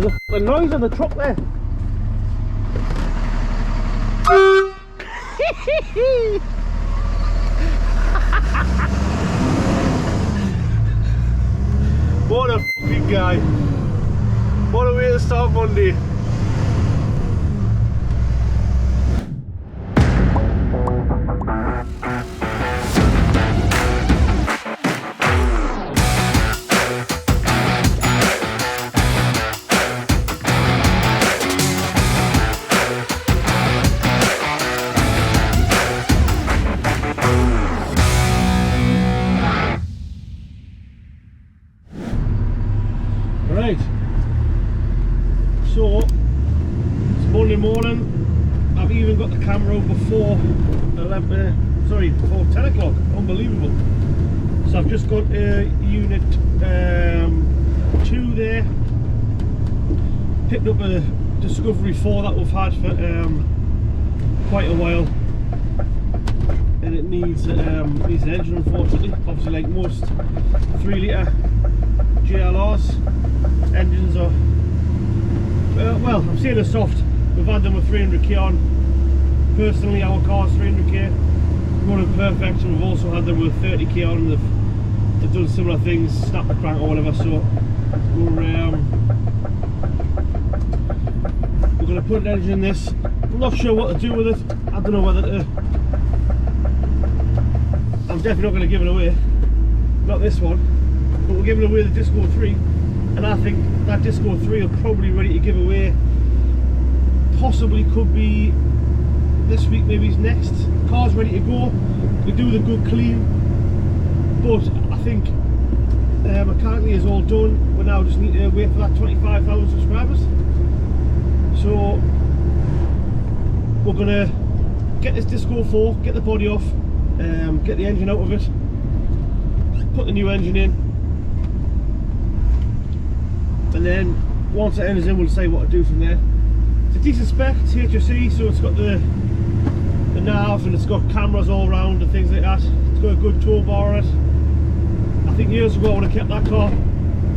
There's a noise on the truck there. What a fucking guy. What a way to start Monday. Right, so it's Monday morning. I've even got the camera out before 10 o'clock. Unbelievable. So I've just got unit 2 there. Picked up a Discovery 4 that we've had for quite a while, and it needs an engine, unfortunately. Obviously, like most 3 litre JLRs, engines are well, I'm saying they're soft. We've had them with 300k on. Personally, our car's 300k, running perfect, and we've also had them with 30k on, and they've done similar things, snapped the crank or whatever. So we're going to put an engine in this. I'm not sure what to do with it. I don't know whether to. I'm definitely not going to give it away. Not this one. But we're giving away the Disco 3, and I think that Disco 3 are probably ready to give away. Possibly could be this week, maybe it's next. Car's ready to go. We do the good clean, but I think mechanically is all done. We now just need to wait for that 25,000 subscribers. So we're gonna get this Disco 4, get the body off, get the engine out of it, put the new engine in. And then once the engine's in, we'll decide what to do from there. It's a decent spec, it's HSE, so it's got the nav, and it's got cameras all around and things like that. It's got a good tow bar on it. I think years ago I would have kept that car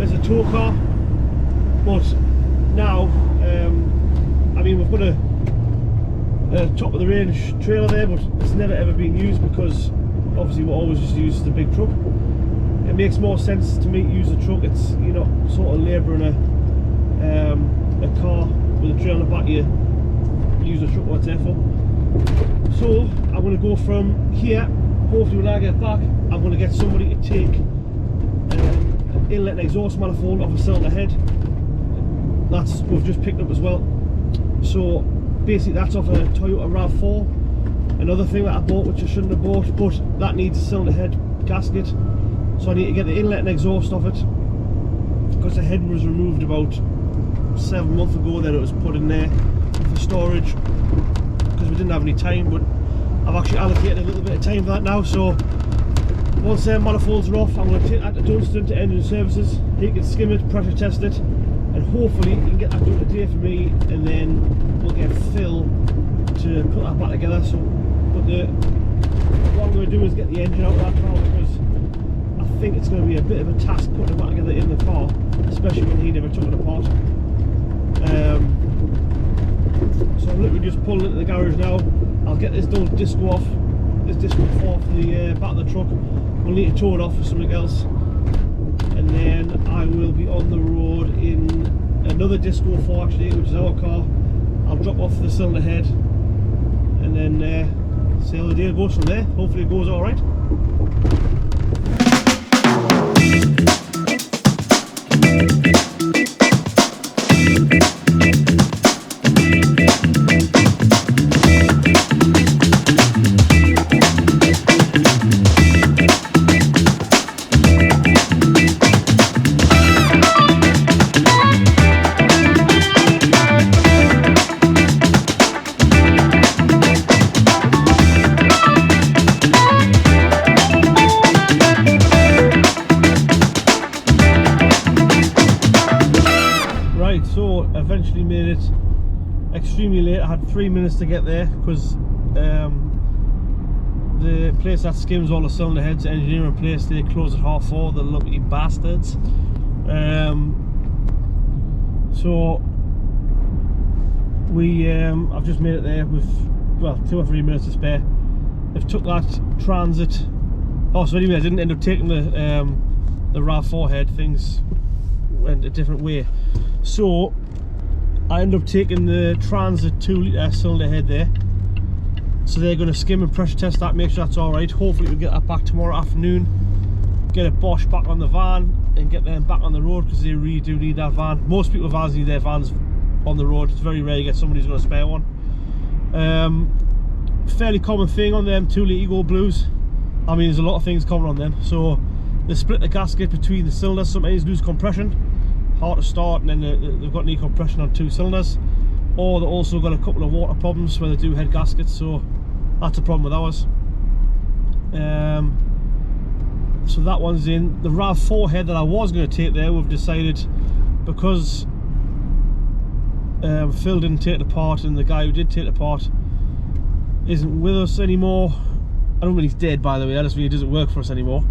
as a tow car, but now, I mean, we've got a top of the range trailer there, but it's never ever been used because obviously we always just use the big truck. It makes more sense to me to use the truck. It's, you know, sort of labouring a car with a trailer on the back of you. Use the truck what it's there for. So I'm going to go from here. Hopefully when I get back, I'm going to get somebody to take an inlet and exhaust manifold off a cylinder head. That's we've just picked up as well. So basically that's off a Toyota RAV4. Another thing that I bought which I shouldn't have bought, but that needs a cylinder head gasket. So I need to get the inlet and exhaust off it, because the head was removed about 7 months ago. Then it was put in there for storage because we didn't have any time, but I've actually allocated a little bit of time for that now. So once their manifolds are off, I'm going to take that to Dunstan to engine services. He can skim it, pressure test it, and hopefully he can get that done today for me, and then we'll get Phil to put that back together. So but what I'm going to do is get the engine out of that car, because I think it's going to be a bit of a task putting it back together in the car, especially when he never took it apart. So I'm literally just pulling into the garage now. I'll get this disco off, this Disco 4 off the back of the truck. We'll need to tow it off for something else, and then I will be on the road in another Disco 4 actually, which is our car. I'll drop off the cylinder head, and then see how the day goes from there. Hopefully it goes alright. Eventually made it extremely late. I had 3 minutes to get there because the place that skims all the cylinder heads, engineering place, they close at 4:30, the lucky bastards. So So I've just made it there with, well, 2 or 3 minutes to spare. They've took that transit. Oh, so anyway, I didn't end up taking the RAV4 head. Things went a different way. So I ended up taking the transit 2-litre cylinder head there. So they're going to skim and pressure test that, make sure that's all right. Hopefully we'll get that back tomorrow afternoon. Get a Bosch back on the van and get them back on the road, because they really do need that van. Most people vans need their vans on the road. It's very rare you get somebody who's going to spare one. Fairly common thing on them 2-litre Ego Blues. I mean, there's a lot of things common on them. So they split the gasket between the cylinders. Sometimes lose compression, hard to start, and then they've got any compression on 2 cylinders. Or they've also got a couple of water problems where they do head gaskets, so that's a problem with ours. So that one's in. The RAV4 head that I was going to take there, we've decided, because Phil didn't take the part and the guy who did take the part isn't with us anymore. I don't mean he's dead, by the way, I just mean he doesn't work for us anymore.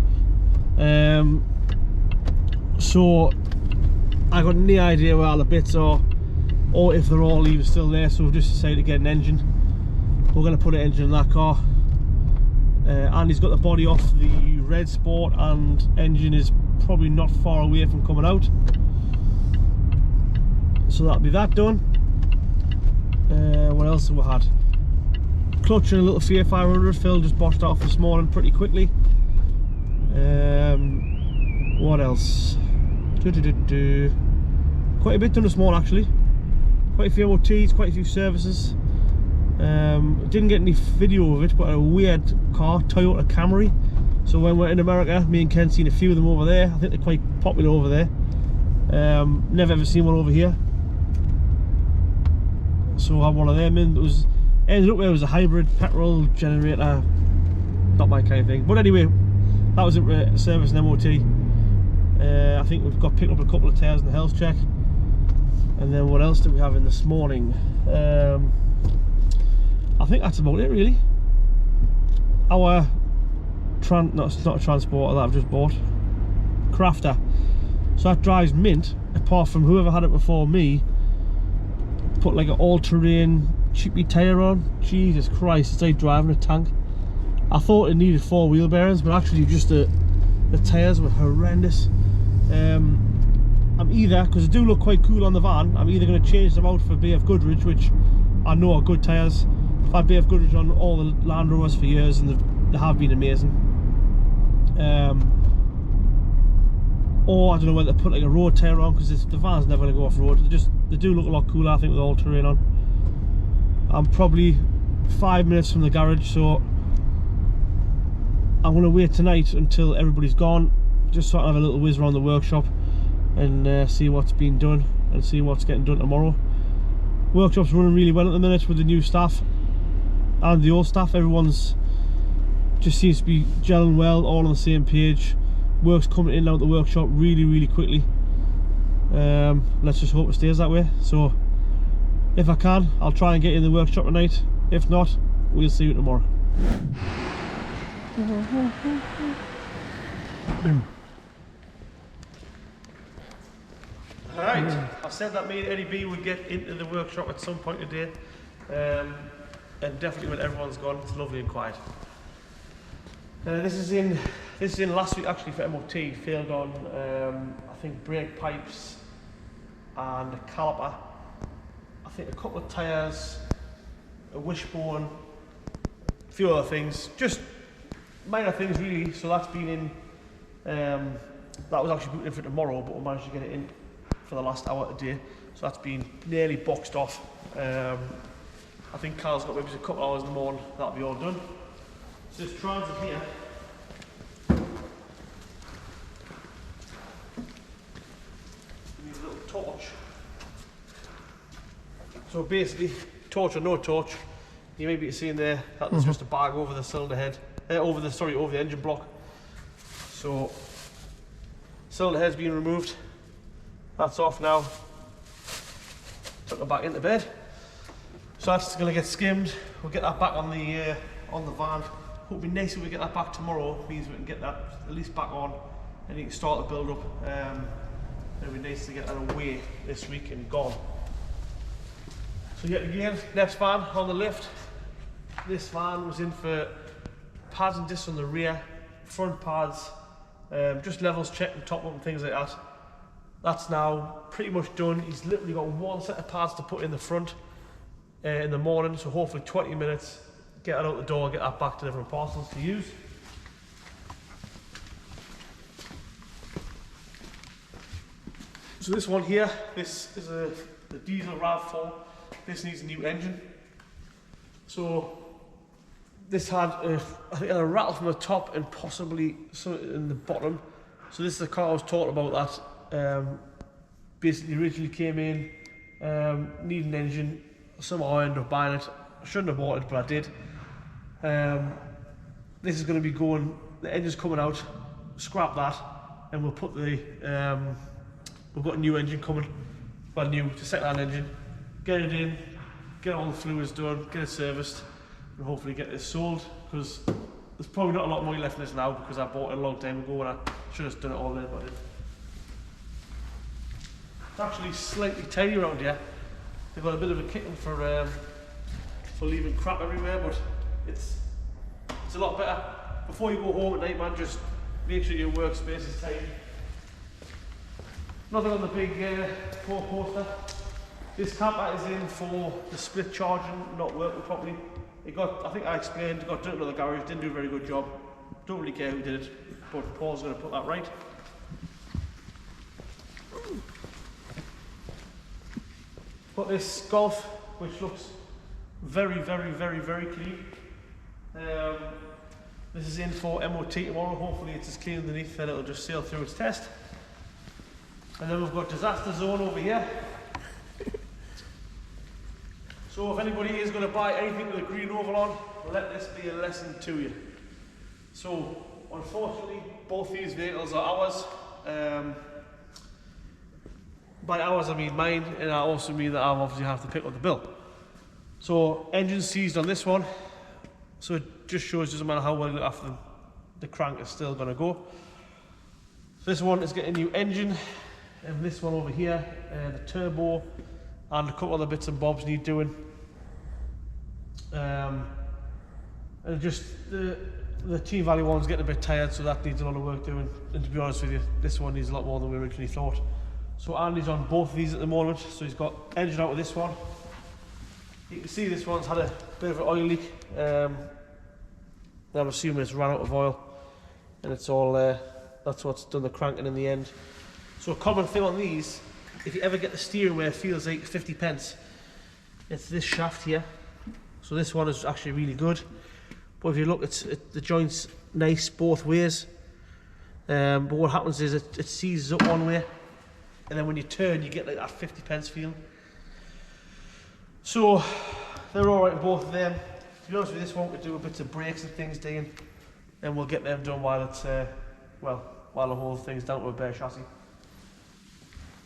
So I got no idea where all the bits are, or if they're all even still there, so we've just decided to get an engine. We're going to put an engine in that car. Andy's got the body off the Red Sport, and engine is probably not far away from coming out. So that'll be that done. What else have we had? Clutch and a little Fiat 500. Phil just boshed off this morning pretty quickly. What else? Quite a bit done this morning actually. Quite a few MOTs, quite a few services. Didn't get any video of it, but a weird car, Toyota Camry. So when we're in America, me and Ken seen a few of them over there. I think they're quite popular over there. Never ever seen one over here. So I had one of them in. It was ended up where it was a hybrid petrol generator. Not my kind of thing. But anyway, that was it, service and MOT. I think we've got picked up a couple of tyres in the health check. And then what else did we have in this morning? I think that's about it really. Our it's not a transporter that I've just bought, Crafter. So that drives mint, apart from whoever had it before me put like an all-terrain cheapy tyre on. Jesus Christ, it's like driving a tank. I thought it needed 4 wheel bearings, but actually just the tyres were horrendous. I'm either, because they do look quite cool on the van, I'm either going to change them out for BF Goodrich, which I know are good tyres. I've had BF Goodrich on all the Land Rovers for years, and they have been amazing. Or I don't know whether to put like a road tyre on, because the van's never going to go off road. They do look a lot cooler, I think, with all terrain on. I'm probably 5 minutes from the garage, so I'm going to wait tonight until everybody's gone, just so I can have a little whiz around the workshop and see what's been done and see what's getting done tomorrow. Workshop's running really well at the minute with the new staff and the old staff. Everyone's just seems to be gelling well, all on the same page. Work's coming in and out the workshop really quickly. Let's just hope it stays that way. So if I can, I'll try and get in the workshop tonight. If not, we'll see you tomorrow. Alright, I said that me and Eddie B would get into the workshop at some point today, and definitely when everyone's gone. It's lovely and quiet. This is in last week actually for MOT. Failed on I think brake pipes and a caliper. I think a couple of tyres, a wishbone, a few other things, just minor things really. So that's been in. That was actually booked in for tomorrow, but we managed to get it in for the last hour today. So that's been nearly boxed off. I think Carl's got maybe a couple hours in the morning. That'll be all done. So this transit here. Needs a little torch. So basically, torch or no torch, you may be seeing there that there's just a bag over the cylinder head, over the engine block. So cylinder head's been removed. That's off now. Took it back into bed. So that's going to get skimmed. We'll get that back on the van. It'll be nice if we get that back tomorrow. Means we can get that at least back on, and you can start the build up. It'd be nice to get that away this week and gone. So yet again, next van on the lift. This van was in for pads and discs on the rear, front pads, just levels checked and top up and things like that. That's now pretty much done. He's literally got one set of pads to put in the front in the morning, so hopefully 20 minutes, get it out the door, get that back to different parcels to use. So this one here, this is the diesel RAV4. This needs a new engine. So this had I think it had a rattle from the top and possibly some in the bottom. So this is the car I was talking about that basically originally came in, needed an engine. Somehow I ended up buying it. I shouldn't have bought it, but I did. This is going to be going, the engine's coming out, scrap that, and we'll put the, we've got a new engine coming, well new, to second-hand engine, get it in, get all the fluids done, get it serviced, and hopefully get this sold, because there's probably not a lot of money left in this now, because I bought it a long time ago and I should have done it all then, but I didn't. It's actually slightly tidy around here. They've got a bit of a kicking for leaving crap everywhere, but it's a lot better. Before you go home at night, man, just make sure your workspace is tidy. Nothing on the big 4-poster. This camper is in for the split charging not working properly. It got, I think I explained, got done at another garage, didn't do a very good job. Don't really care who did it, but Paul's going to put that right. Got this Golf, which looks very, very, very, very clean. This is in for M.O.T tomorrow. Hopefully it's as clean underneath that it'll just sail through its test. And then we've got disaster zone over here. So if anybody is going to buy anything with a green oval on, let this be a lesson to you. So unfortunately both these vehicles are ours. By ours I mean mine, and I also mean that I obviously have to pick up the bill. So engine seized on this one, so it just shows doesn't matter how well you look after them, the crank is still going to go. So this one is getting a new engine, and this one over here, the turbo, and a couple other bits and bobs need doing. And just the Team Valley one's getting a bit tired, so that needs a lot of work doing. And to be honest with you, this one needs a lot more than we originally thought. So Andy's on both of these at the moment, so he's got engine out of this one. You can see this one's had a bit of an oil leak. I'm assuming it's run out of oil, and it's all that's what's done the cranking in the end. So a common thing on these, if you ever get the steering where it feels like 50 pence, it's this shaft here. So this one is actually really good, but if you look, the joint's nice both ways. But what happens is it seizes up one way, and then when you turn, you get like that 50 pence feeling. So they're all right, both of them. To be honest with you, this one could do a bit of brakes and things down, and we'll get them done while it's while the whole thing's down to a bare chassis.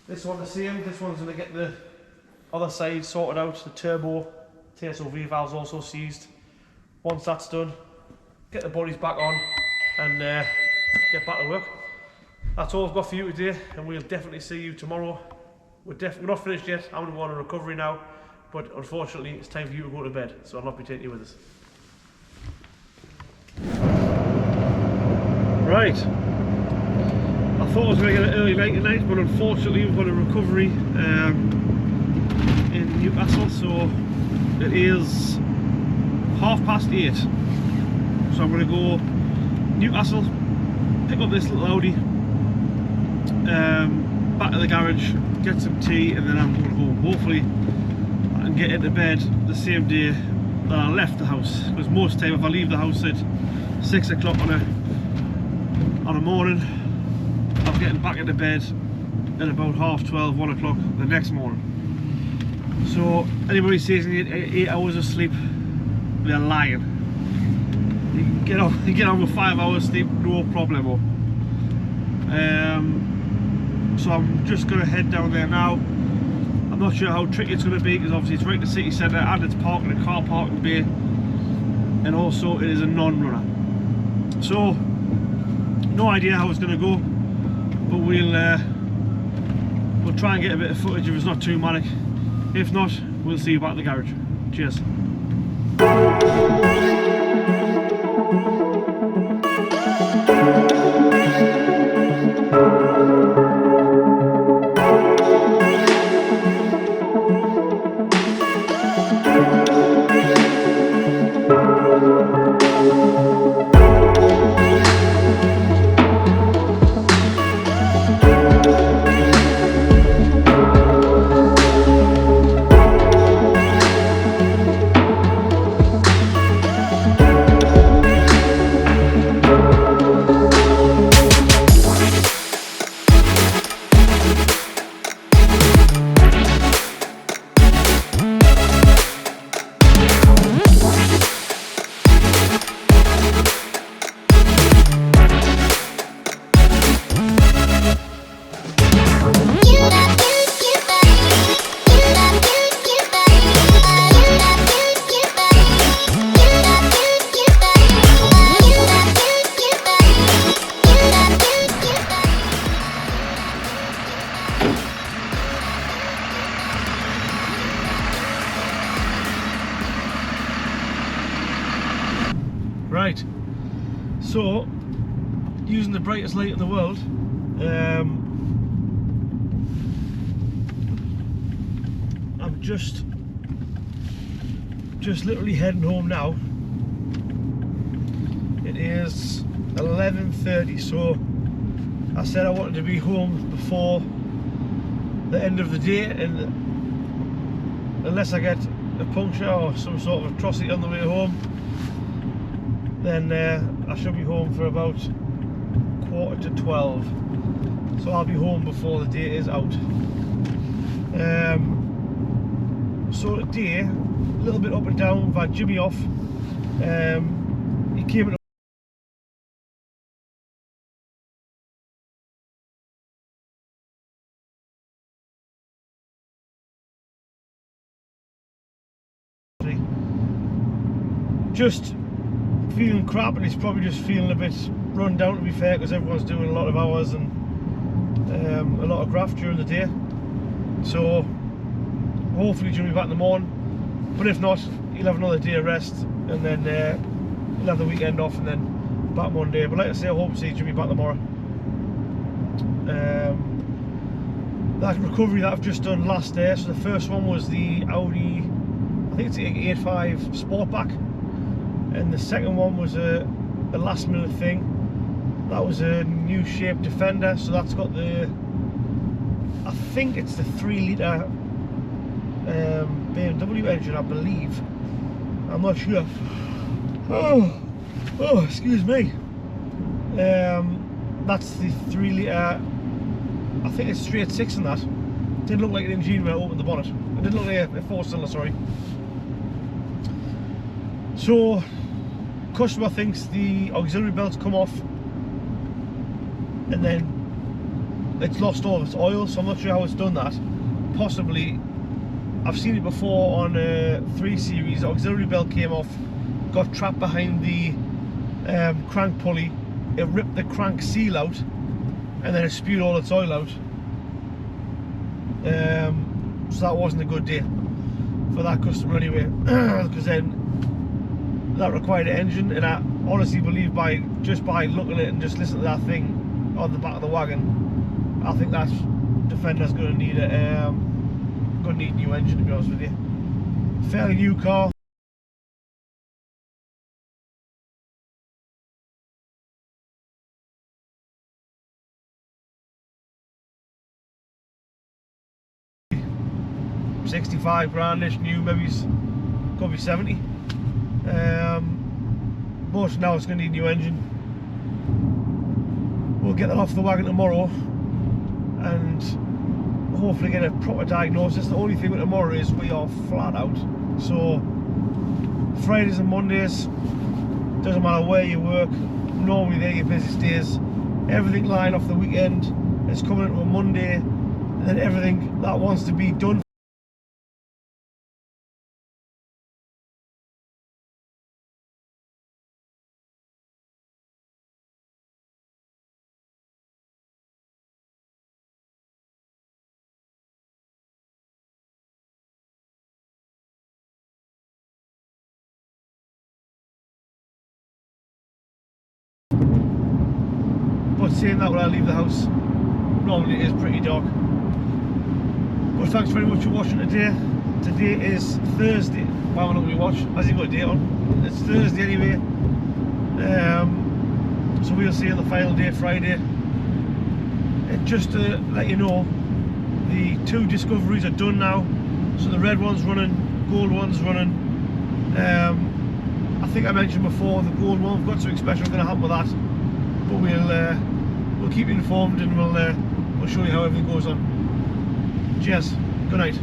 This one the same. This one's going to get the other side sorted out. The turbo, TSOV valve's also seized. Once that's done, get the bodies back on and get back to work. That's all I've got for you today, and we'll definitely see you tomorrow. We're not finished yet. I'm going to go on a recovery now, but unfortunately it's time for you to go to bed, so I'll not be taking you with us. Right, I thought I was going to get an early night tonight, but unfortunately we've got a recovery in Newcastle, so it is 8:30. So I'm going to go Newcastle, pick up this little Audi, back to the garage, get some tea, and then I'm going home. Hopefully I can get into bed the same day that I left the house, because most of the time if I leave the house at 6 o'clock on a morning, I'm getting back into bed at about 12:30, 1 o'clock the next morning. So anybody says you need 8 hours of sleep, they're lying. You get on with 5 hours sleep, no problemo. So I'm just going to head down there now. I'm not sure how tricky it's going to be, because obviously it's right in the city centre, and it's parked in a car parking bay, and also it is a non-runner. So no idea how it's going to go, but we'll We'll try and get a bit of footage if it's not too manic. If not, we'll see you back at the garage. Cheers. Right, so using the brightest light in the world, I'm just literally heading home now. It is 11:30, so I said I wanted to be home before the end of the day, and unless I get a puncture or some sort of atrocity on the way home, then I should be home for about 11:45. So I'll be home before the day is out. So today, a little bit up and down. We've had Jimmy off. He came in. Just feeling crap, and he's probably just feeling a bit run down, to be fair, because everyone's doing a lot of hours and a lot of graft during the day. So hopefully he'll be back in the morning, but if not, he'll have another day of rest, and then he'll have the weekend off, and then back Monday. But like I say, I hope to see Jimmy back tomorrow. That recovery that I've just done last day, so the first one was the Audi, I think it's the 85 Sportback, and the second one was a last minute thing. That was a new shape Defender, so that's got the, I think it's the 3-litre BMW engine, I believe. I'm not sure. Oh, excuse me. That's the 3-litre, I think it's straight 6 in that. Didn't look like an engine when I opened the bonnet. It didn't look like a 4-cylinder, sorry. So, customer thinks the auxiliary belt's come off, and then it's lost all of its oil, so I'm not sure how it's done that. Possibly, I've seen it before on a 3 Series, the auxiliary belt came off, got trapped behind the crank pulley, it ripped the crank seal out, and then it spewed all its oil out. So that wasn't a good day for that customer anyway, because then that required an engine, and I honestly believe just by looking at it and just listening to that thing on the back of the wagon, I think that Defender's going to need a new engine, to be honest with you. Fairly new car. $65 grandish, new, maybe could be 70. But now it's going to need a new engine. We'll get that off the wagon tomorrow and hopefully get a proper diagnosis. The only thing with tomorrow is we are flat out. So Fridays and Mondays, doesn't matter where you work, normally they're your busiest days. Everything lying off the weekend is coming into a Monday, and then everything that wants to be done saying that when I leave the house. Normally it is pretty dark. But thanks very much for watching today. Today is Thursday. Well, not we watch. Has he got a date on? It's Thursday anyway. So we'll see you on the final day, Friday. And just to let you know, the 2 Discoveries are done now. So the red one's running, gold one's running. I think I mentioned before the gold one. We've got something special going to happen with that. But we'll keep you informed, and we'll show you how everything goes on. Cheers. Good night.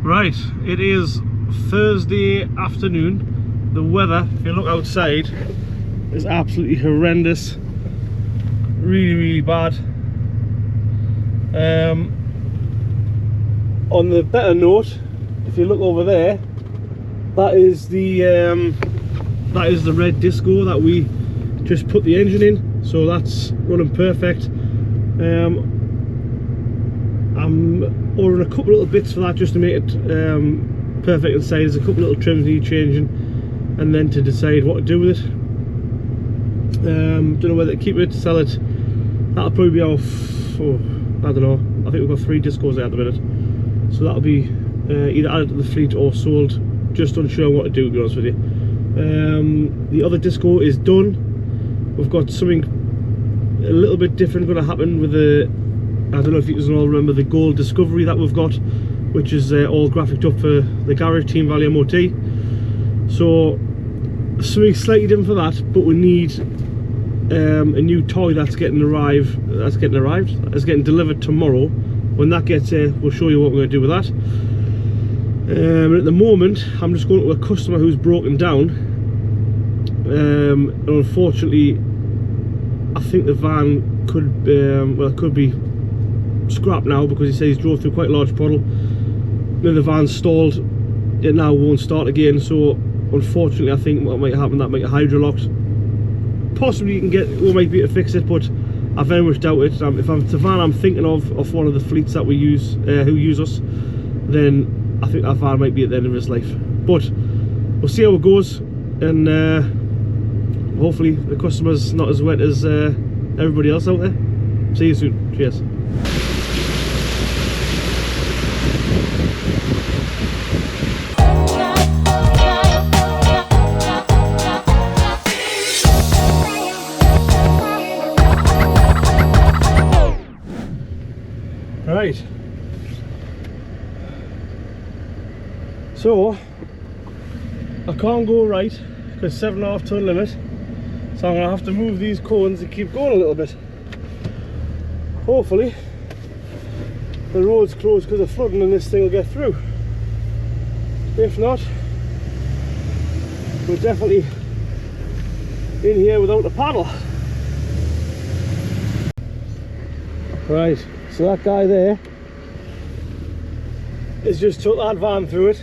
Right, it is Thursday afternoon. The weather, if you look outside, is absolutely horrendous. Really bad. On the better note, if you look over there, that is the red disco that we just put the engine in, so that's running perfect. I'm ordering a couple little bits for that just to make it perfect inside. There's a couple little trims need changing, and then to decide what to do with it. Don't know whether to keep it, sell it. That'll probably be off. I don't know. I think we've got 3 discos there at the minute, so that'll be either added to the fleet or sold. Just unsure what to do, to be honest with you. The other disco is done. We've got something a little bit different going to happen with the, I don't know if you guys all remember the gold Discovery that we've got, which is all graphicked up for the garage, Team Valley M.O.T. So something slightly different for that, but we need a new toy that's getting delivered tomorrow. When that gets here, we'll show you what we're going to do with that. At the moment, I'm just going to a customer who's broken down. And unfortunately, I think the van could be scrapped now, because he says he's drove through quite a large puddle. Then the van's stalled, it now won't start again, so unfortunately I think what might happen, that might get hydrolocked. Possibly we might be able to fix it, but I very much doubt it. If it's a van I'm thinking of one of the fleets that we use, who use us, then I think that van might be at the end of his life. But we'll see how it goes, and hopefully the customer's not as wet as everybody else out there. See you soon. Cheers. Right, so I can't go right because 7.5 ton limit, so I'm going to have to move these cones and keep going a little bit. Hopefully the road's closed because of flooding and this thing will get through. If not, we're definitely in here without a paddle. Right. So that guy there has just took that van through it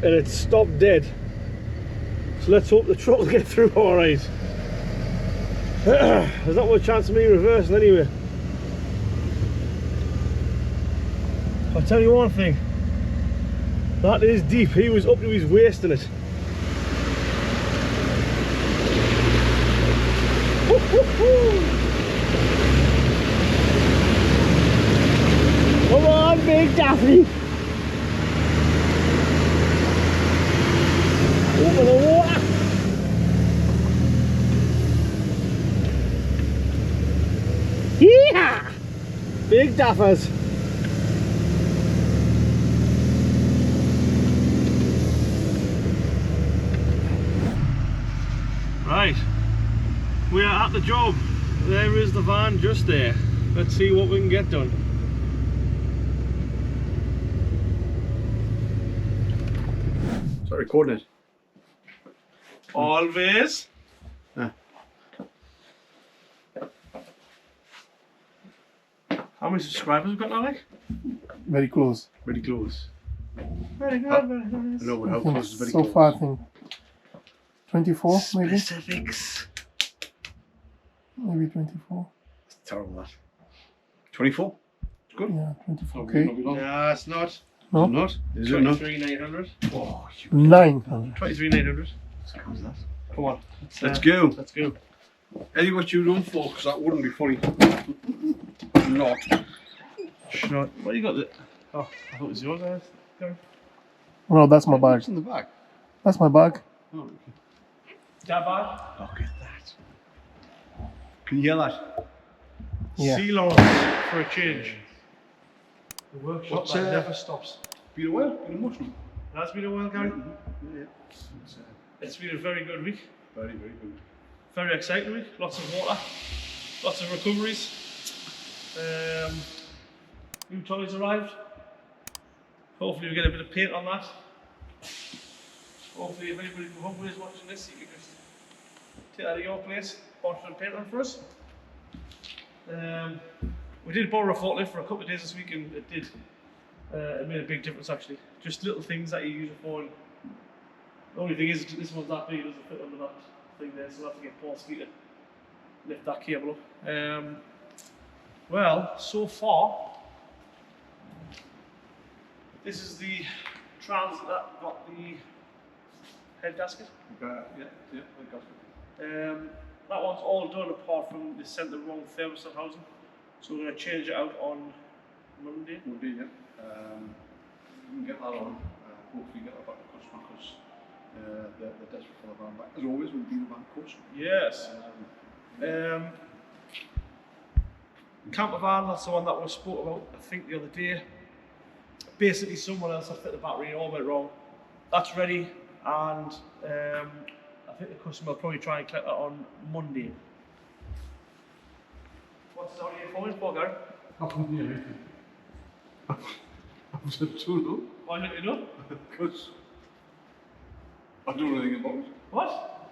and it's stopped dead. So let's hope the truck will get through alright. There's not much chance of me reversing anyway. I'll tell you one thing, that is deep. He was up to his waist in it. Come on, big Daphne! Over the water! Yeehaw! Big Daffers! Right, we are at the job. There is the van just there. Let's see what we can get done. Start recording it. Always. How many subscribers have we got now, like? Very close. Very close. Very good, very nice. I know, but how close is very so close? far, I think 24, maybe. Specifics. Maybe 24. It's terrible, that. 24? Good. Yeah, 24. Not Okay. long. No, it's not. No? Is it not? Is it not? 23,900. Oh, you 900. 23,900. How's that? Come on. Let's go. Let's go. Eddie, what you done for? Because that wouldn't be funny. Not. Shot. What you got there? Oh, I thought it was yours. Go. No, that's my bag. What's in the bag? That's my bag. Oh, okay. That bad? Look at that. Can you hear that? Yeah. Sea long for a change. The workshop What's, that never stops. Been a while? Been emotional? That's been a while, Gary. Yeah. It's been a very good week. Very, very good. Very exciting week. Lots of water. Lots of recoveries. New toys arrived. Hopefully we get a bit of paint on that. Hopefully if anybody from Hungary is watching this, you can just take that to your place, wash some paint on for us. We did borrow a forklift for a couple of days this week, and it made a big difference actually. Just little things that you use it for. And the only thing is, this one's that big, it doesn't fit under that thing there, so we'll have to get Paul Ski to lift that cable up. Well, so far, this is the trans that got the head gasket. Yeah, I got it. That one's all done apart from they sent the wrong thermostat housing. So we're going to change it out on Monday. Monday, yeah. We can get that on. Hopefully get that back to customer because they're desperate for the van back. As always, we'll be the van customer. Yes. Camper van, that's the one that we spoke about, I think, the other day. Basically, someone else had fit the battery and all went wrong. That's ready, and I think the customer will probably try and collect that on Monday. What's the audio phone for, Gary? I couldn't hear anything. I was too low. Why don't you know? Because I don't know anything about it. What?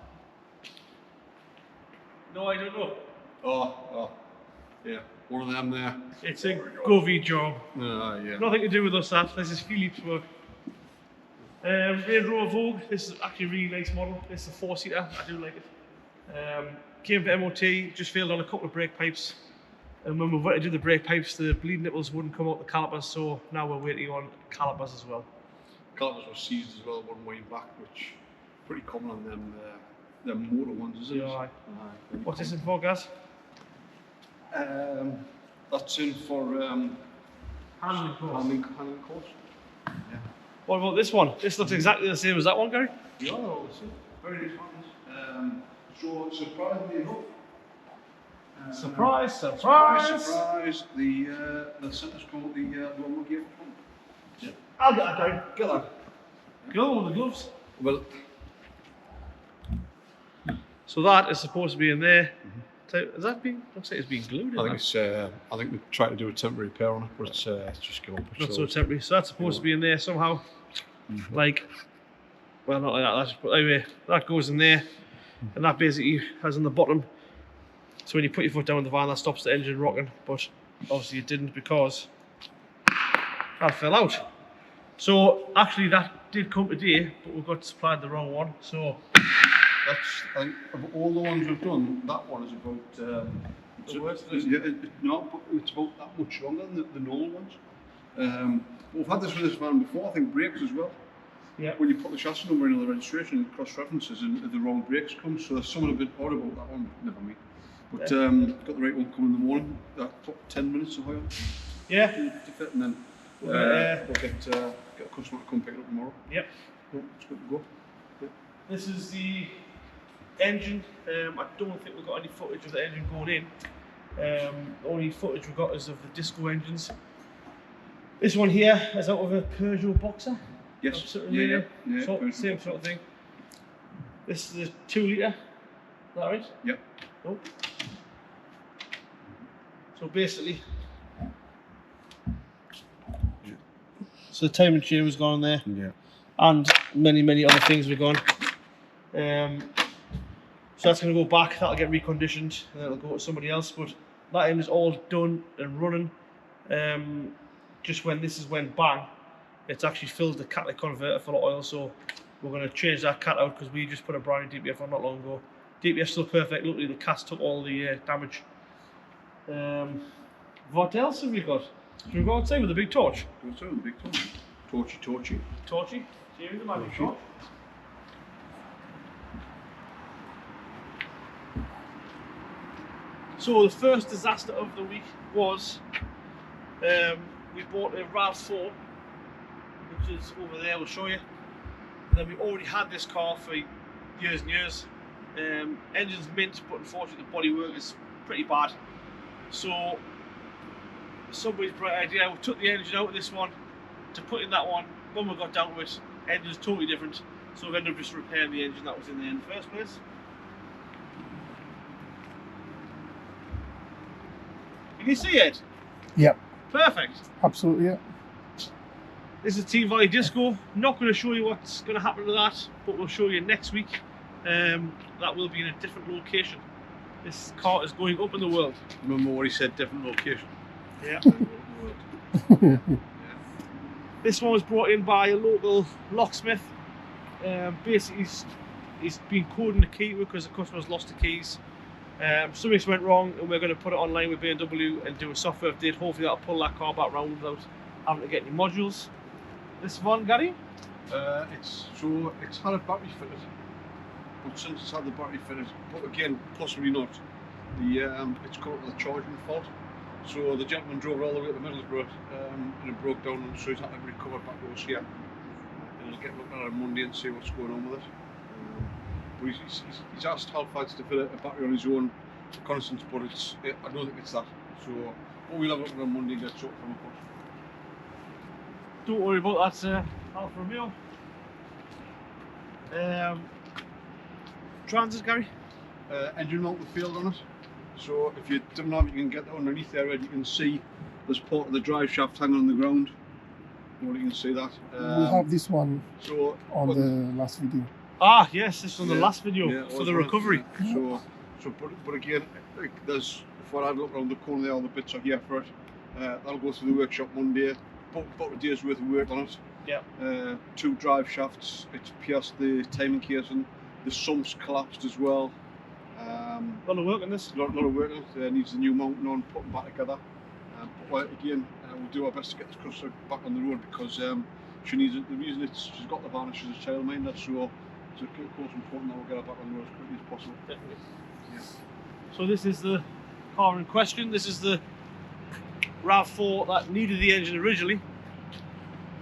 No, I don't know. Oh, yeah, one of them there. It's a govy job. Yeah. Nothing to do with us, that. This is Philippe's work. Land Rover Vogue. This is actually a really nice model. This is a 4-seater. I do like it. Came for MOT, just failed on a couple of brake pipes. And when we went to do the brake pipes, the bleed nipples wouldn't come out the calipers, so now we're waiting on calipers as well. Calipers were seized as well one way back, which pretty common on them motor ones, isn't it? Yeah. What's this in for, guys? That's in for Handling course. handling course. Yeah. What about this one? This looks exactly the same as that one, Gary. Yeah, well, it's very nice ones. So surprisingly enough. Surprise! Surprise! The centre's called the Roman Gate front. Yeah. I'll get that down. Get that. Go on the gloves. Well, so that is supposed to be in there. Is that being? Looks like it's being glued. I think it's. I think we tried to do a temporary repair on it, but it's just given up. Not so temporary. So that's supposed to be in there somehow. Like, well, not like that. But anyway, that goes in there, and that basically has on the bottom. So when you put your foot down in the van, that stops the engine rocking. But obviously it didn't because that fell out. So actually that did come today, but we got supplied the wrong one. So that's, I think, of all the ones we've done, that one is about. The worst, no, but it's about that much longer than the normal ones. We've had this with this van before. I think brakes as well. yeah. When you put the chassis number in on the registration, it cross references and the wrong brakes come. So there's something a bit odd about that one. Never mind. But got the right one coming in the morning. That took 10 minutes or higher. Yeah. To fit, and then we'll get a customer to come pick it up tomorrow. Yep. Yeah, it's good to go. Yeah. This is the engine. I don't think we've got any footage of the engine going in. The only footage we've got is of the disco engines. This one here is out of a Peugeot Boxer. Yes. Yeah. Peugeot Same sort of thing. This is a 2 litre. Is that right? Yep. Nope. So basically, so the timing chain was gone there, and many other things were gone. So that's going to go back. That'll get reconditioned, and then it'll go to somebody else. But that end is all done and running. Just when this went bang, it's actually filled the catalytic converter full of oil. So we're going to change that cat out because we just put a brand new DPF on not long ago. DPF's still perfect. Luckily, the cast took all the damage. What else have we got? Should we go outside with a big torch? Go outside with a big torch. Torchy. Torchy? Here's the magic torch. So the first disaster of the week was we bought a RAV4, which is over there. We'll show you. And then we already had this car for years and years. Engine's mint, but unfortunately the bodywork is pretty bad. So somebody's bright idea, we took the engine out of this one to put in that one. When we got down to it, engine's totally different. So we've ended up just repairing the engine that was in there in the first place. Can you see it? Yep. Perfect. Absolutely, yeah. This is Team Valley Disco. Not going to show you what's going to happen to that, but we'll show you next week. That will be in a different location. This car is going up in the world. Remember what he said, different location. Yeah. This one was brought in by a local locksmith. Basically, he's been coding the key because the customer's lost the keys. Something's went wrong, and we're going to put it online with BMW and do a software update. Hopefully that'll pull that car back round without having to get any modules. This one, Gary? It's had a battery fitted. But since it's had the battery fitted, but again, possibly not, it's caught with a charging fault. So the gentleman drove all the way to Middlesbrough and it broke down, and so he's had to recover back to us here. And he'll get looked at on Monday and see what's going on with it. But he's asked Halifax to fit a battery on his own reconnaissance, but I don't think it's that. So what we'll have a look at on Monday and get sorted from a pot. Don't worry about that, Alfa Romeo. Transit, Gary? Engine mount with failed on it. So if you don't know if you can get that underneath there, you can see there's part of the drive shaft hanging on the ground. you can see that. We have this one So on the last video. Ah, yes, this is on the Yeah, last video yeah, for the recovery. But again, like, there's, if I had a look around the corner there, all the bits are here for it. That'll go through the workshop Monday. About a day's worth of work on it. Yeah. 2 drive shafts. It's pierced the timing casing. The sumps collapsed as well. A lot of work on this. Lot of work on it. Needs a new mounting on, putting back together. But again, we'll do our best to get this customer back on the road because she needs it. The reason she's got the van is she's a childminder, so it's of course important that we'll get her back on the road as quickly as possible. Definitely. Yeah. So this is the car in question. This is the RAV4 that needed the engine originally,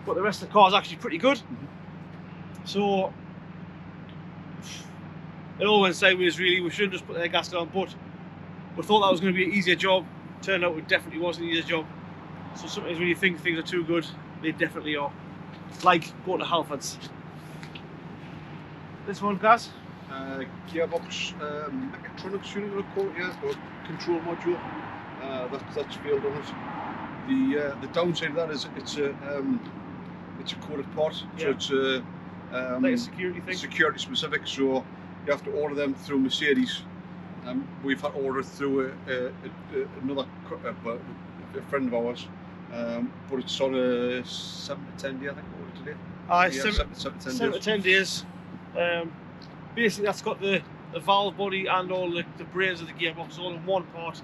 but the rest of the car is actually pretty good. So it all went sideways really. We should have just put the gas down, but we thought that was going to be an easier job. Turned out it definitely wasn't an easier job. So sometimes when you think things are too good, they definitely are. Like going to Halfords. This one, guys? Gearbox mechatronics unit, we'll call it, yeah, or control module. That's failed on it. The downside of that is it's a coded part, so it's like a security thing. Security specific. So you have to order them through Mercedes. We've had to order it through another a friend of ours, but it's on a 7 to 10 day, I think, order today. Aye, Yeah, 7 to 10 days. Basically, that's got the valve body and all the brains of the gearbox all in one part.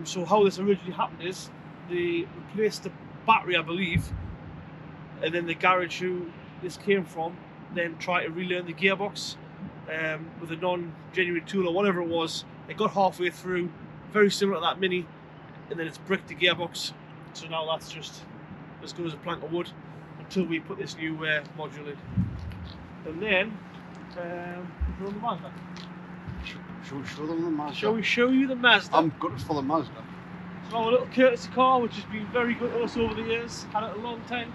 So how this originally happened is they replaced the battery, I believe, and then the garage who this came from then tried to relearn the gearbox with a non-genuine tool or whatever it was. They got halfway through, very similar to that Mini, and then it's bricked the gearbox. So now that's just as good as a plank of wood until we put this new module in. And then, show them the Mazda. Shall we show them the Mazda? Shall we show you the Mazda? I'm good for the Mazda. So our little courtesy car, which has been very good to us over the years. Had it a long time.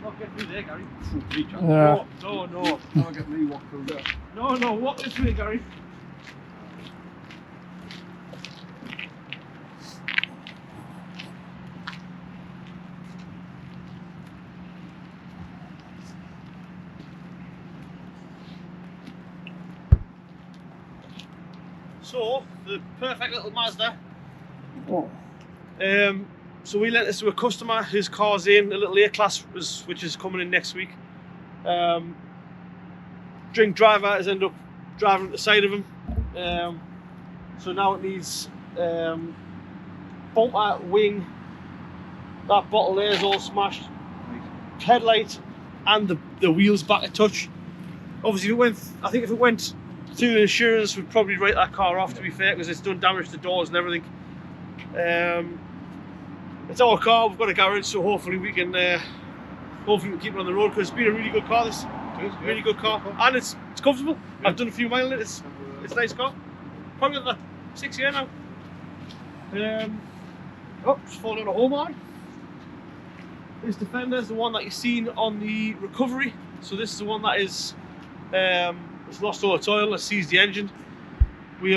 Not get through there, Gary. Yeah. No. Never get me walk through there. No, walk this way, Gary. So, the perfect little Mazda. Oh. So we lent this to a customer. His car's in a little A-class, which is coming in next week. Drink driver has ended up driving at the side of him. So now it needs bumper, wing. That bottle there is all smashed. Headlight and the wheels back a touch. Obviously, if it went through the insurance, we'd probably write that car off, to be fair, because it's done damage to doors and everything. It's our car. We've got a garage, so hopefully we can keep it on the road, because it's been a really good car. This really good car, and it's comfortable. Yeah. I've done a few miles in it. It's a nice car. Probably got the 6 year now. Just falling on a home on. This Defender is the one that you've seen on the Recovery. So this is the one that is it's lost all its oil. It seized the engine. We've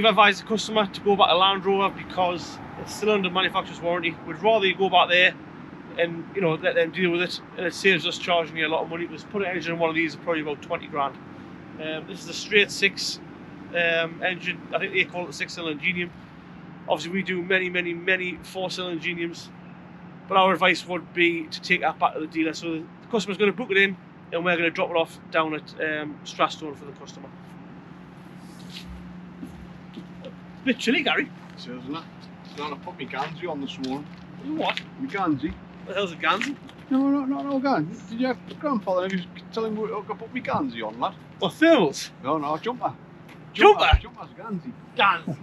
advised the customer to go back to Land Rover because it's still under manufacturer's warranty. We'd rather you go back there and let them deal with it, and it saves us charging you a lot of money. Because put an engine in one of these is probably about 20 grand. This is a straight 6 engine. I think they call it a 6-cylinder ingenium. Obviously we do many 4-cylinder ingeniums, but our advice would be to take that back to the dealer. So the customer's going to book it in, and we're going to drop it off down at Stratstone for the customer. A bit chilly, Gary. It is, isn't it? I put my Ganzi on this morning. What? My Ganzi? What the hell's a Ganzi? No, Ganzi. Did your grandfather tell him I could put my Ganzi on, lad? What, thermals? No, jumper. Jumper's Ganzi. Ganzi.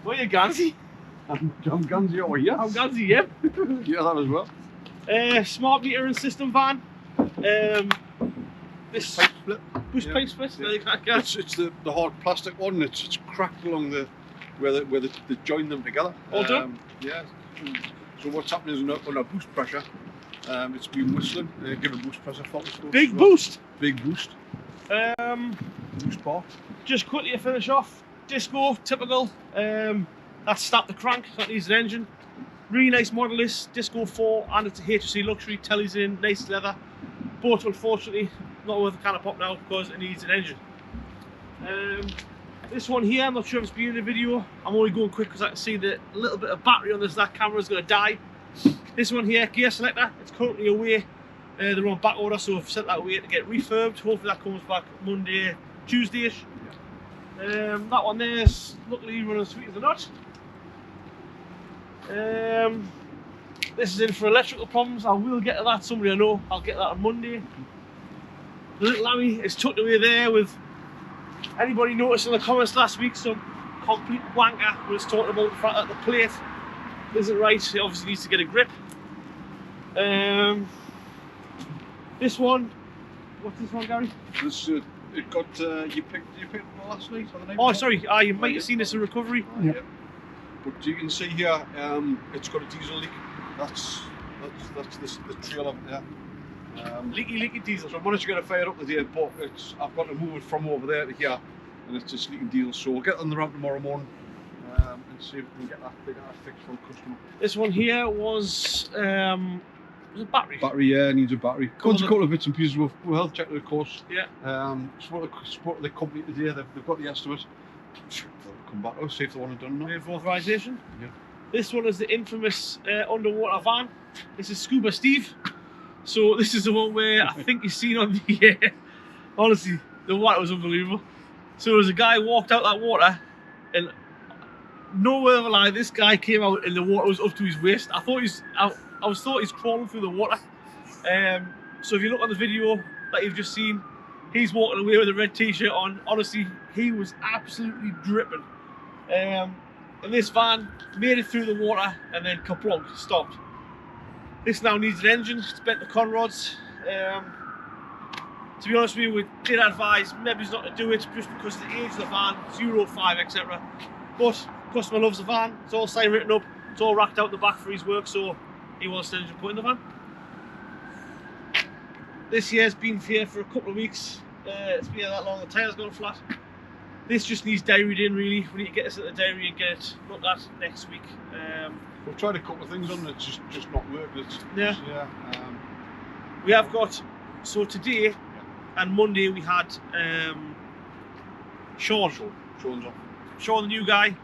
Where are you, Ganzi? I'm Ganzi over here. I'm Ganzi, yeah. Yeah, that as well. Smart meter and system van. This pipe split. Bush pipe split. Yeah. It's the hard plastic one. It's cracked along where they join them together. All done? Yeah. So what's happening is under boost pressure, it's been whistling. Give a boost pressure fault. Big boost. Big boost. Boost bar. Just quickly to finish off. Disco, typical. That's snapped the crank. That needs an engine. Really nice model this, Disco 4, and it's a HSC luxury, telly's in, nice leather. But unfortunately, not worth a can of pop now because it needs an engine. This one here, I'm not sure if it's been in the video. I'm only going quick because I can see the little bit of battery on this. That camera is going to die. This one here, gear selector, it's currently away. They're on back order, so I've sent that away to get refurbed. Hopefully that comes back Monday, Tuesday-ish. That one there's luckily running sweet as a nut. This is in for electrical problems. I will get to that, somebody I know. I'll get that on Monday. The little Lammy is tucked away there with, anybody noticed in the comments last week, some complete wanker was talking about the fact that the plate isn't right. It obviously needs to get a grip. This one, what's this one, Gary? This it got you picked it last night. Or the night Oh, before? sorry. You might have seen this in Recovery. Yeah. But you can see here, it's got a diesel leak. That's the trail of it there. Leaky diesel. So I managed to get it fired up today, but I've got to move it from over there to here, and it's just leaking diesel. So we'll get on the ramp tomorrow morning and see if we can get that fixed for the customer. This one here was a battery. Battery, yeah, needs a battery. Comes a couple of bits and pieces. We'll health check it, of course. Yeah. Spoke to the company today. They've got the estimate. They'll come back to us, see if they want it done now. Waiting for authorisation. Yeah. This one is the infamous underwater van. This is Scuba Steve. So this is the one where I think you've seen on the honestly, the water was unbelievable. So there was a guy walked out that water, and no word of a lie, this guy came out and the water was up to his waist. I thought he's crawling through the water. So if you look on the video that you've just seen, he's walking away with a red t-shirt on. Honestly, he was absolutely dripping. And this van made it through the water and then kaplonk, stopped. This now needs an engine. It's bent the conrods. To be honest with you, we did advise maybe not to do it just because of the age of the van, it's Euro 5, etc. But customer loves the van. It's all sign written up. It's all racked out the back for his work, so he wants the engine put in the van. This year's been here for a couple of weeks. It's been here that long. The tyre's gone flat. This just needs diaried in, really. We need to get this at the diary and get it looked at next week. We've tried a couple of things on it, it's just not working. Yeah. We have got, so today and Monday we had Sean's off. Sean, the new guy,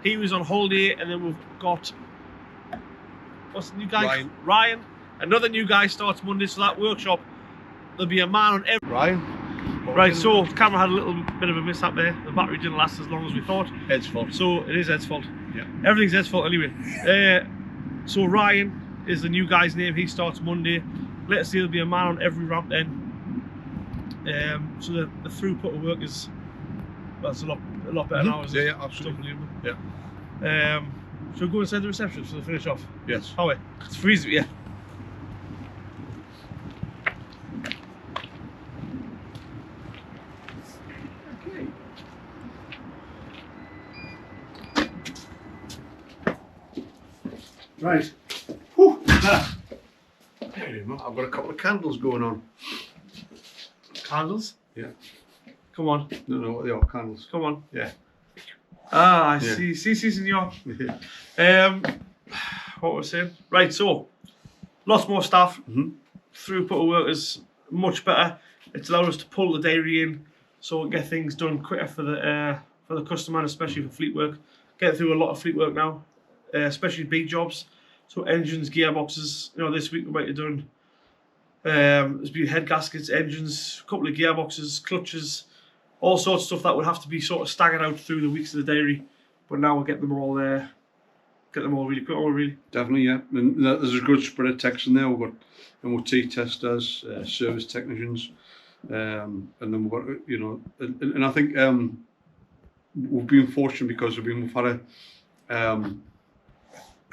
he was on holiday, and then we've got, what's the new guy? Ryan. Another new guy starts Monday, so that workshop, there'll be a man on every... Ryan? Right, so the camera had a little bit of a mishap there. The battery didn't last as long as we thought. Ed's fault. So it is Ed's fault. Yeah. Everything's Ed's fault anyway. So Ryan is the new guy's name. He starts Monday. Let's see, there'll be a man on every ramp then. So the throughput of work is, well, it's a lot better now. Yeah, absolutely. Yeah. Should we go inside the reception so they finish off? Yes. How way? It's freezing, yeah. Right. Whew. I've got a couple of candles going on. Candles? Yeah. Come on. No, what they are, candles. Come on. Yeah. Ah, I Yeah. see. See, senor. Yeah. What was I saying? Right, so lots more staff. Mm-hmm. Throughput of work is much better. It's allowed us to pull the diary in, so we get things done quicker for the customer, and especially for fleet work. Get through a lot of fleet work now, especially big jobs. So engines, gearboxes. You know, this week we might have done. There's been head gaskets, engines, a couple of gearboxes, clutches, all sorts of stuff that would have to be sort of staggered out through the weeks of the diary. But now we'll get them all there. Get them all really quick, really. Definitely, yeah. And there's a good spread of techs in there. We've got M.O.T testers, service technicians, and then we've got, you know, and I think we've been fortunate because we've had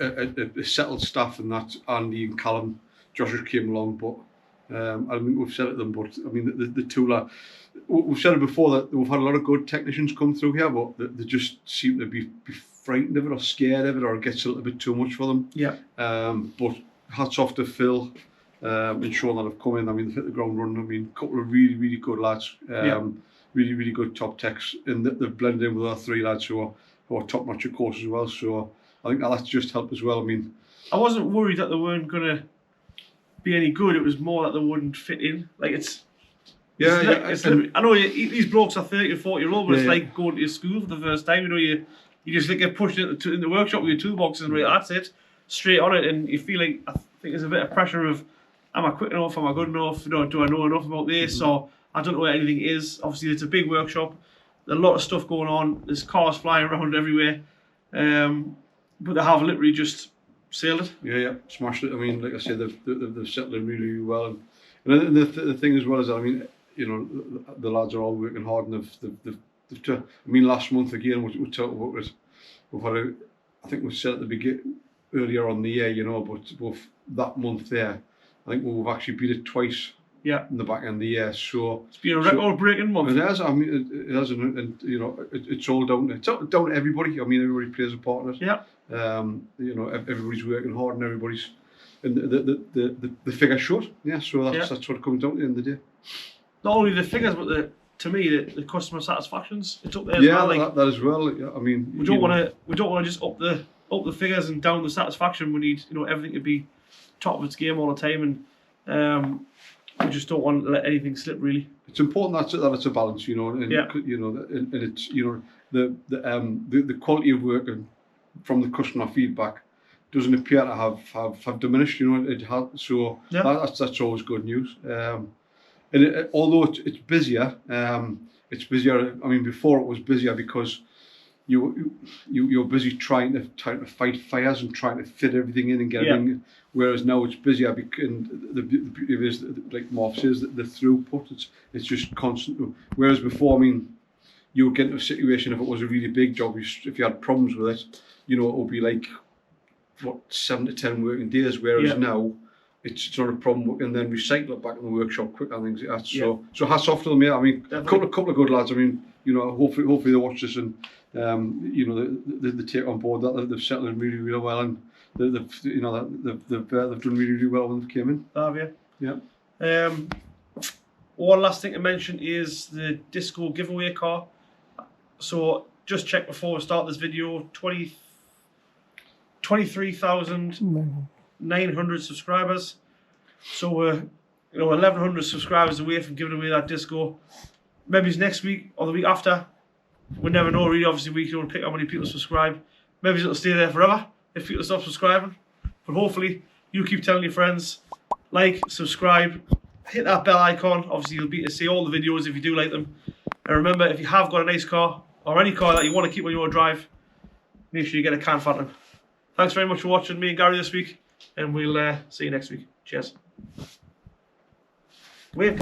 a settled staff, and that's Andy and Callum. Joshua came along, but I don't think we've said it them. But I mean, the tool are. We've said it before that we've had a lot of good technicians come through here, but they just seem to be frightened of it or scared of it, or it gets a little bit too much for them. Yeah. But hats off to Phil and Sean that have come in. I mean, they've hit the ground running. I mean, a couple of really, really good lads. Really, really good top techs, and they've blended in with our three lads who are top notch of course as well. So I think that's just helped as well. I mean, I wasn't worried that they weren't gonna be any good. It was more that they wouldn't fit in. Like I know these blokes are 30 or 40-year-old, but it's like going to school for the first time. You know, you just like get pushed in the workshop with your toolboxes and that's it, straight on it, and you feel like I think there's a bit of pressure of, am I quick enough? Am I good enough? Do I know enough about this? Or I don't know where anything is. Obviously, it's a big workshop. There's a lot of stuff going on. There's cars flying around everywhere, but they have literally just sailed it. Yeah, smashed it. I mean, like I said, they've settled in really, really well. And the thing as well is, I mean, you know, the lads are all working hard, and they've I mean, last month again, we talked about it. We've had I think we said at the beginning earlier on the year, you know, but both that month there, I think we've actually beat it twice. Yeah. In the back end of the year, so it's been a record-breaking month. It has. I mean, it has, and you know, it's all down to everybody. I mean, everybody plays a part in it. Yeah. You know, everybody's working hard, and everybody's, and the figures short. Yeah. So that's what it comes down to at the end of the day. Not only the figures, but to me, the customer satisfaction's it's up there as well. Yeah, that as well. I mean, we don't want to just up the figures and down the satisfaction. We need, you know, everything to be top of its game all the time, and we just don't want to let anything slip. Really, it's important that it's a balance, you know, and you know, and it's, you know, the quality of work and from the customer feedback doesn't appear to have diminished. You know, it has. So that's always good news. And although it's busier, it's busier. I mean, before it was busier because you're busy trying to fight fires and trying to fit everything in and get everything. Whereas now it's busier because the beauty of it is, like Marv says, the throughput. It's just constant. Whereas before, I mean, you would get into a situation if it was a really big job. If you had problems with it, you know, it would be like 7 to 10 working days. Whereas now, it's not a problem, and then recycle it back in the workshop quick and things like that. So hats off to them, yeah. I mean, a couple of good lads. I mean, you know, hopefully they watch this and you know, they take on board that they've settled in really, really well, and they've done really, really well when they came in. Have you? Yeah. One last thing to mention is the disco giveaway car. So just check before we start this video. 23,900 subscribers. So we're 1,100 subscribers away from giving away that disco. Maybe it's next week or the week after. We never know really. Obviously we can only pick how many people subscribe. Maybe it'll stay there forever if people stop subscribing. But hopefully you keep telling your friends, like, subscribe, hit that bell icon. Obviously you'll be able to see all the videos if you do like them. And remember, if you have got a nice car or any car that you want to keep on your drive, make sure you get a can Phantom. Thanks very much for watching me and Gary this week, and we'll see you next week. Cheers. Wave.